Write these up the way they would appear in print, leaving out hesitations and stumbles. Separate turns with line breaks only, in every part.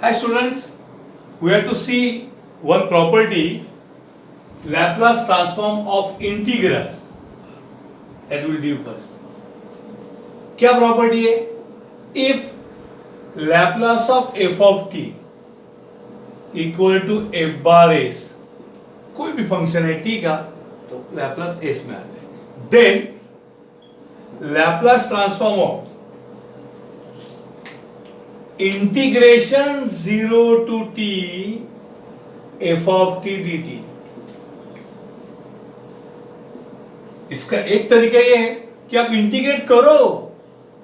Hi students, we have to see one property, Laplace transform of integral, that will do first. क्या property है? If Laplace of f of t equal to f bar s, कोई भी function है t का, तो Laplace s में आता है. Then Laplace transform of integration 0 to t f of t dt. इसका एक तरीका ये है कि आप इंटीग्रेट करो,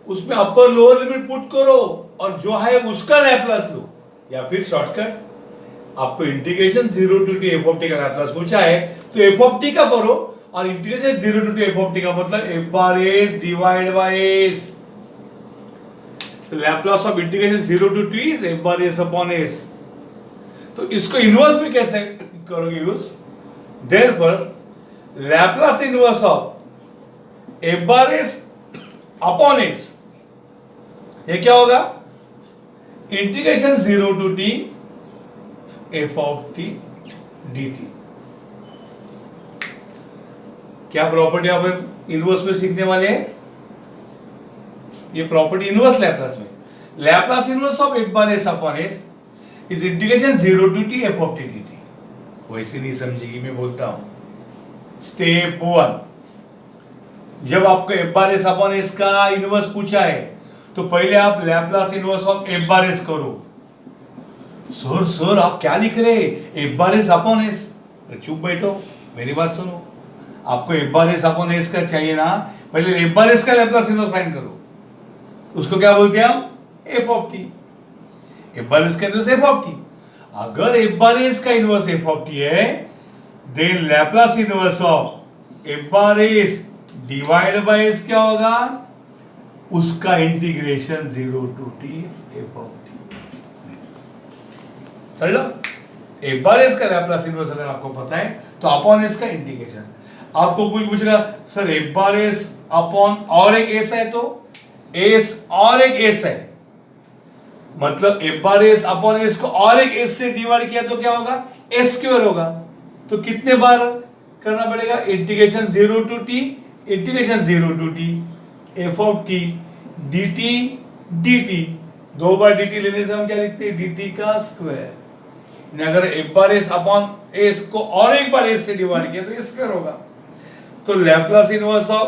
उसमें अपर लोअर लिमिट पुट करो और जो है उसका लैप्लास लो, या फिर शॉर्टकट आपको integration 0 to t f of t का लैप्लास पूछा है तो f of t का करो और integration 0 to t f of t का मतलब f bar s divide by s. Laplace of integration 0 to t is f bar s upon s. तो इसको इनवर्स में कैसे करोगे use? Therefore Laplace inverse of f bar s upon s, ये क्या होगा? Integration 0 to t f of t dt. क्या property आप इनवर्स में सीखने वाले हैं? ये प्रॉपर्टी इनवर्स लैप्लास में, Laplace inverse of f bar s upon s is integration 0 to t f of t dt. वैसे नहीं समझेगी, मैं बोलता हूं. स्टेप 1, जब आपको f bar s upon s का इनवर्स पूछा है तो पहले आप Laplace inverse of f bar s करो. सर आप क्या लिख रहे हैं? f bar s upon s. चुप बैठो, मेरी बात सुनो. आपको f bar s upon s का चाहिए ना, पहले f bar s का लैप्लास इनवर्स फाइंड करो. उसको क्या बोलते हैं हम? f of t. f bar s का इनवर्स f of t. अगर f bar s का इनवर्स f of t है, then Laplace inverse of f bar s divide by s क्या होगा? उसका integration 0 to t f of t. कर लो. f bar s का लैप्लास इनवर्स अगर आपको पता है तो अपॉन s का इंटीग्रेशन. आपको कोई पूछेगा sir f bar s upon और एक s है तो s और एक s है, मतलब f bar s upon s को और एक s से डिवाइड किया तो क्या होगा? s स्क्वायर होगा. तो कितने बार करना पड़ेगा? Integration 0 to t integration 0 to t f of t dt dt. दो बार dt लेने से हम क्या लिखते हैं? dt का स्क्वायर. अगर f bar s upon s को और एक बार s से डिवाइड किया तो s स्क्वायर होगा. तो Laplace inverse of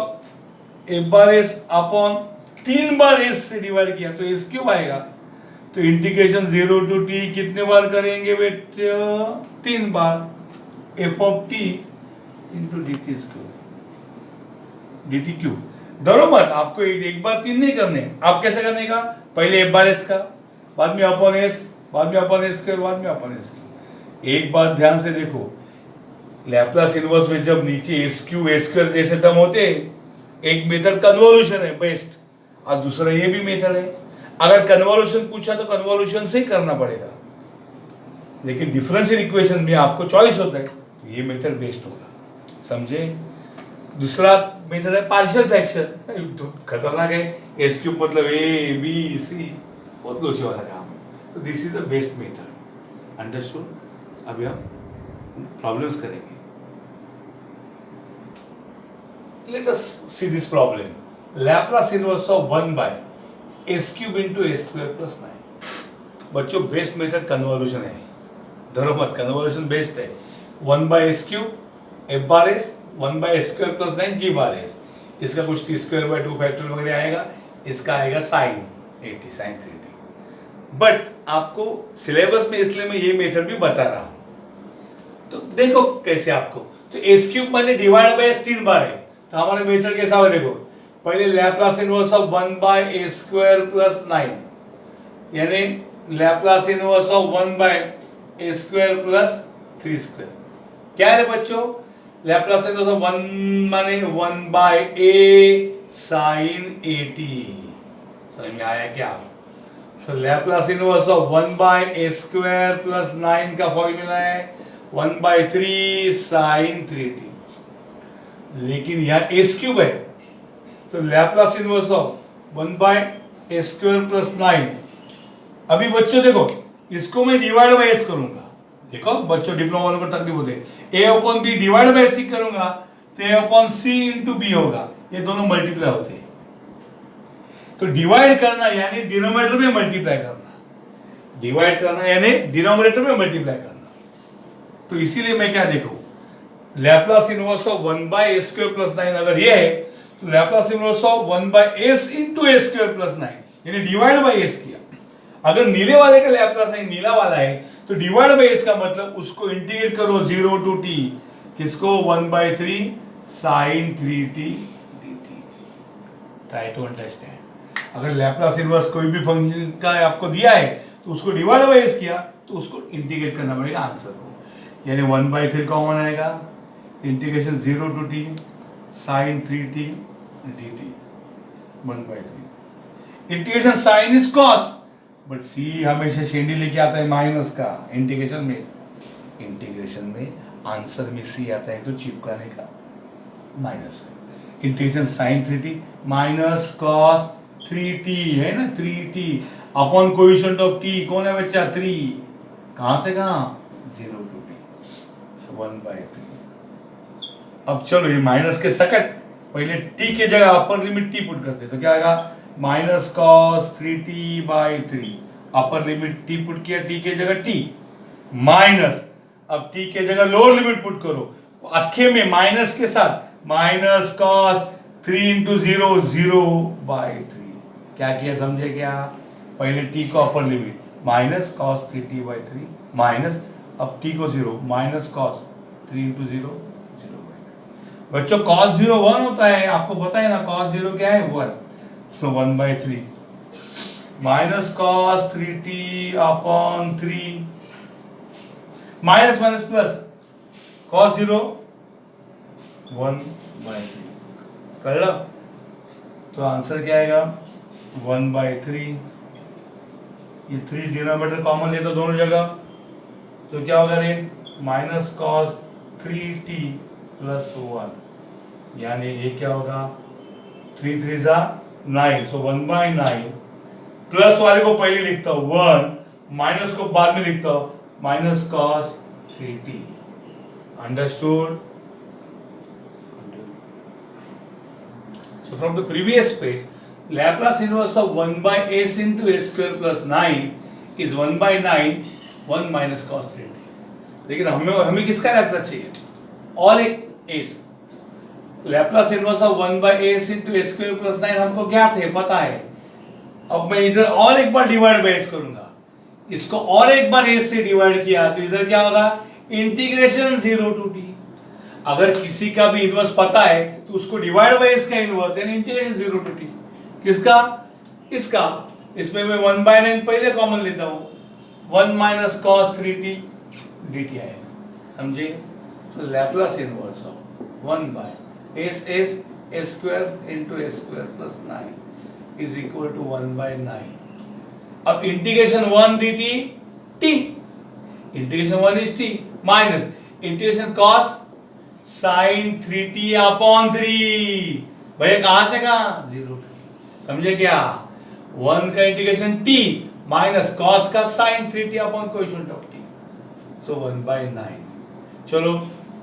f bar s upon 3 bar s से डिवाइड किया तो s क्यूब आएगा. तो इंटीग्रेशन 0 to t कितने बार करेंगे बेटे? 3 बार. f of t into dt square dt cube. डरो मत, आपको एक बार 3 नहीं करने. आप कैसे करने का? पहले f bar s का, बाद में अपॉन s, बाद में अपॉन s स्क्वायर, बाद में अपॉन s क्यूब. एक बात ध्यान से देखो, लैप्लास इनवर्स में जब नीचे s क्यूब s स्क्वायर जैसे टर्म होते हैं, एक मेथड कन्वोल्यूशन है बेस्ट और दूसरा ये भी मेथड है. अगर कन्वोल्यूशन पूछा तो कन्वोल्यूशन से ही करना पड़ेगा, लेकिन डिफरेंशियल इक्वेशन में आपको चॉइस होता है, तो ये मेथड बेस्ट होगा. समझे? दूसरा मेथड है पार्शियल फ्रैक्शन. खतरनाक है. एस क्यूब मतलब ए बी सी, बहुत लोचे वाला काम है. तो this is the best method. Understood? अभी हम प्रॉब्लम्स करेंगे. Let us see this problem. Laplace inverse of 1 by s cube into s square plus 9. बच्चों बेस्ट मेथड कन्वोल्यूशन है. धरो मत, कन्वोल्यूशन बेस्ट है. 1 by s cube f bar s 1 by s square plus 9 g bar s. इसका कुछ t square by 2 factor वगैरह आएगा. इसका आएगा sin 80 sin 3t. बट आपको सिलेबस में इसलिए मैं ये मेथड भी बता रहा हूँ. तो देखो कैसे आपको. तो s क्यूब माने डिवाइड बाय s 3 बार है, तो हमारे मेथड कैसा हो? देखो, पहले Laplace inverse of 1 by a square plus 9, यानी Laplace inverse of 1 by a square plus 3 square. क्या है बच्चों? लैप्लास इनवर्स ऑफ 1 माने 1 by a sin 80. समझ में आया क्या? So Laplace inverse of 1 by a square plus 9 का फॉर्मूला है 1 by 3 sin 3t. लेकिन यहाँ s क्यूब है, तो Laplace inverse of 1 by a square plus 9. अभी बच्चों देखो, इसको मैं डिवाइड बाय एस करूंगा। देखो बच्चों डिप्लोमा वालों को तकलीफ होती है, ए अपॉन बी डिवाइड बाय सी करूंगा तो ए अपॉन सी इंटू बी होगा, ये दोनों मल्टीप्लाई होते हैं। तो डिवाइड करना यानी डिनोमिनेटर में मल्टीप्लाई करना, डिवाइड करना यानी डिनोमिनेटर में मल्टीप्लाई करना। तो इसीलिए मैं क्या देखूं, Laplace inverse of 1 by a square plus 9 अगर ये है तो Laplace inverse of 1 by s into a square plus 9 यानी डिवाइड बाय एस किया। अगर नीले वाले का लैप्लास है, नीला वाला है, तो डिवाइड बाय एस का मतलब उसको इंटीग्रेट करो 0 टू टी, किसको 1/3 sin 3t dt। Try to understand. अगर लैप्लास इनवर्स कोई भी फंक्शन का आपको दिया है तो उसको डिवाइड बाय एस किया तो उसको इंटीग्रेट करना पड़ेगा आंसर को, यानी 1/3 कॉमन आएगा, integration 0 to t sin 3t dt 1/3। Integration sine is cos, but सी हमेशा शेंडी लेके आता है माइनस का इंटीग्रेशन में आंसर में सी आता है तो चिपकाने का माइनस है। Integration sign 3t minus cos 3t है ना, 3t upon coefficient of t कौन है बच्चा 3, कहां से कहां 0 टू t 1/3। अब चलो ये माइनस के सकट पहले t के जगह अपर लिमिट t पुट करते तो क्या आएगा minus cos 3t/3, upper limit t put किया t के जगह t माइनस, अब t के जगह लोअर लिमिट पुट करो अखे में माइनस के साथ माइनस कॉस 3 इंटू 0 0/3। क्या किया समझे क्या, पहले t को upper limit minus cos 3t/3 minus, अब t को 0 माइनस कॉस 3 इंटू 0 0/3। बच्चों कॉस 0 1 होता है, आपको पता है ना कॉस 0 क्या है 1, तो 1/3 minus cos 3t upon 3 minus minus plus cos 0 1/3 कर लो, तो आंसर क्या आएगा 1/3। ये 3 डिनोमिनेटर कॉमन ले तो दोनों जगह, तो क्या होगा रे माइनस कॉस 3t प्लस 1, यानी ये क्या होगा 3 3 9, सो 1/9 प्लस वाले को पहले लिखता हूं 1, माइनस को बाद में लिखता हूं minus cos 3t। Understood? So from the previous page, Laplace inverse of 1/s into a square plus 9 is 1/9 1 minus cos 3t। लेकिन हमें किसका लैप्लास चाहिए, और एक s, Laplace inverse of 1/s into a square plus 9 हमको ज्ञात है, पता है। अब मैं इधर और एक बार डिवाइड बाय s करूंगा, इसको और एक बार s से डिवाइड किया तो इधर क्या होगा इंटीग्रेशन 0 टू t। अगर किसी का भी इनवर्स पता है तो उसको डिवाइड बाय इसका इनवर्स यानी इंटीग्रेशन 0 टू t, किसका इसका, इसमें मैं 1/9 पहले कॉमन लेता हूं 1 माइनस कॉस 3t dt आएगा, समझे। So Laplace inverse of 1/s s square into s square plus 9 is equal to 1/9। अब integration 1 dt t, integration 1 is t minus integration cos sin 3t upon 3, भैया कहां से कहां 0 to t, समझे क्या 1 का इंटीग्रेशन t माइनस cos का sin 3t upon coefficient of t, सो 1/9। चलो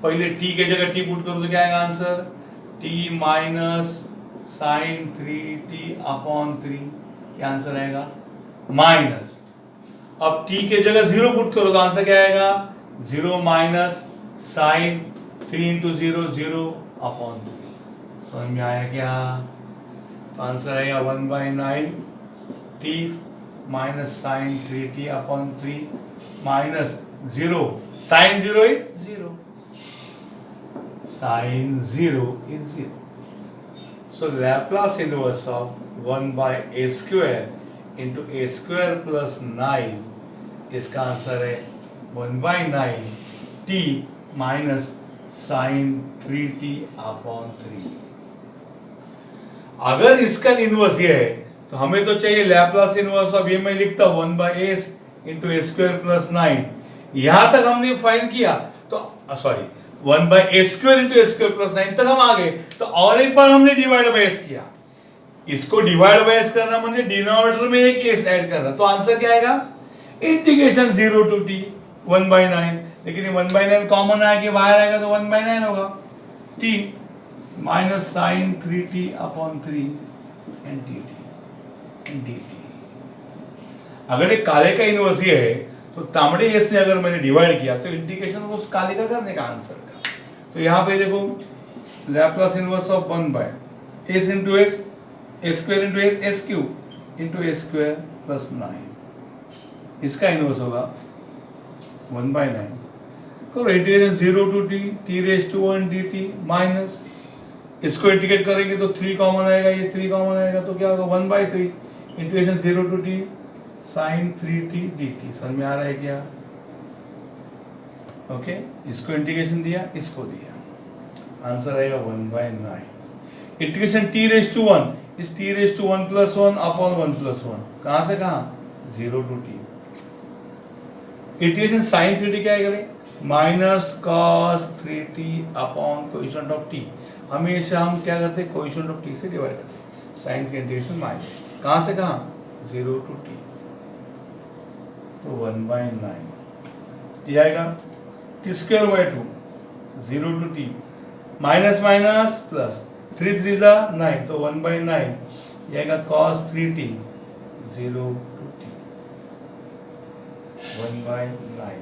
पहले t के जगह t पुट करो तो क्या आएगा answer t minus sin 3t upon 3, क्या आंसर आएगा माइनस, अब t के जगह 0 पुट करो तो आंसर क्या आएगा 0 माइनस sin 3 इंटू 0 0 अपॉन 3। समझ में आया क्या, तो आंसर आएगा 1/9 t minus sin 3t upon 3 minus 0 sin 0 is 0, sin 0 is 0। So Laplace inverse of 1/a square into a square plus 9, इसका आंसर है 1/9 t minus sin 3t upon 3। अगर इसका इनवर्स ये है तो हमें तो चाहिए लैप्लास इनवर्स ऑफ, ये मैं लिखता हूं 1/s into a square plus 9। यहां तक हमने फाइंड किया तो sorry 1/a square into a square plus 9 तक हम आ गए, तो और एक बार हमने डिवाइड बाय s किया, इसको डिवाइड बाय s करना मतलब डिनोमिनेटर में एक s ऐड करना, तो आंसर क्या आएगा इंटीग्रेशन 0 टू टी 1/9, लेकिन ये 1/9 कॉमन आया कि बाहर आएगा तो 1/9 होगा, t minus sine 3t upon 3 n t t. अगर एक काले का इनवर्स ये है तो तांबड़े एस ने अगर मैंने डिवाइड किया तो इंटीग्रेशन उस काले का करने का आंसर का। तो यहाँ पे देखो Laplace inverse of 1/s into s square into s cube into a square plus 9, इसका इनवर्स होगा 1/9। करो integration 0 to t t raise to 1 d t minus, इसको इंटीग्रेट करेंगे तो 3 कॉमन आएगा, ये 3 कॉमन आएगा तो क्या होगा 1/3 integration 0 to t sine 3t dt। समझ में आ रहा है क्या? ओके, इसको इंटीग्रेशन दिया, इसको दिया, आंसर आएगा 1/9। इंटीग्रेशन t रेज टू 1, इस t raise to 1 plus 1 upon 1 plus 1, कहाँ से कहाँ 0 to t। Integration sign 3t क्या करें, minus cos 3t upon coefficient of t। हमेशा हम क्या करते हैं, कोएफिशिएंट ऑफ t से डिवाइड करते हैं। साइन का इंटीग्रेशन माइनस कहाँ से कहाँ 0 टू t, तो 1/9 ये आएगा t square by 2 0 to t minus minus plus 3 3 जा 9, तो 1/9 ये आएगा cos 3t 0 to t 1/9।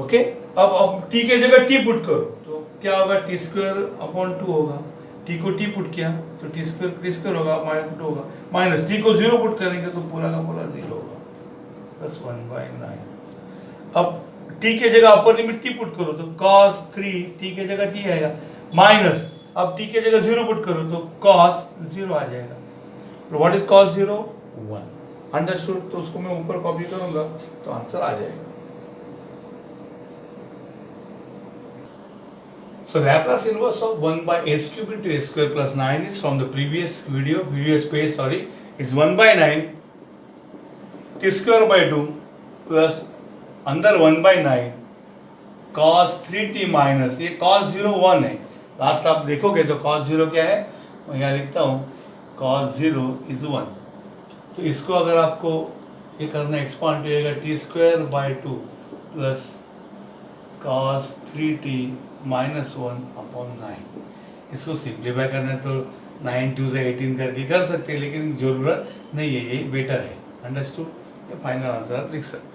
Okay, अब t के जगह t पुट करो तो क्या होगा, टी स्क्वायर अपॉन 2 होगा, t को t पुट किया तो टी स्क्वायर होगा माइनस 2 होगा, माइनस t को 0 पुट करेंगे तो पूरा का पूरा 0 होगा प्लस 1/9। अब t के जगह अपर लिमिट t पुट करो तो cos 3 t के जगह t आएगा, माइनस अब t के जगह 0 पुट करो तो cos 0 आ जाएगा। तो व्हाट इज cos 0 1, अंडरस्टूड। तो उसको मैं ऊपर कॉपी करूंगा तो आंसर आ जाएगा। So Laplace inverse of 1/s cube into a square plus 9 is from the previous page, is 1/9 t square by 2 plus अंदर 1/9 cos 3t माइनस, ये cos 0 1 है, लास्ट आप देखोगे तो cos 0 क्या है, मैं यहाँ लिखता हूँ cos 0 is 1। तो इसको अगर आपको ये करना एक्सपांड करिएगा T square by 2 plus cos 3t minus 1 upon 9। इसको सिंप्लीफाई करना है तो 9 2 से 18 करके कर सकते हैं, लेकिन जरूरत नहीं है, ये बेटर है। अंडरस्टूड, ये फाइनल आंसर आप लिख सकते हैं।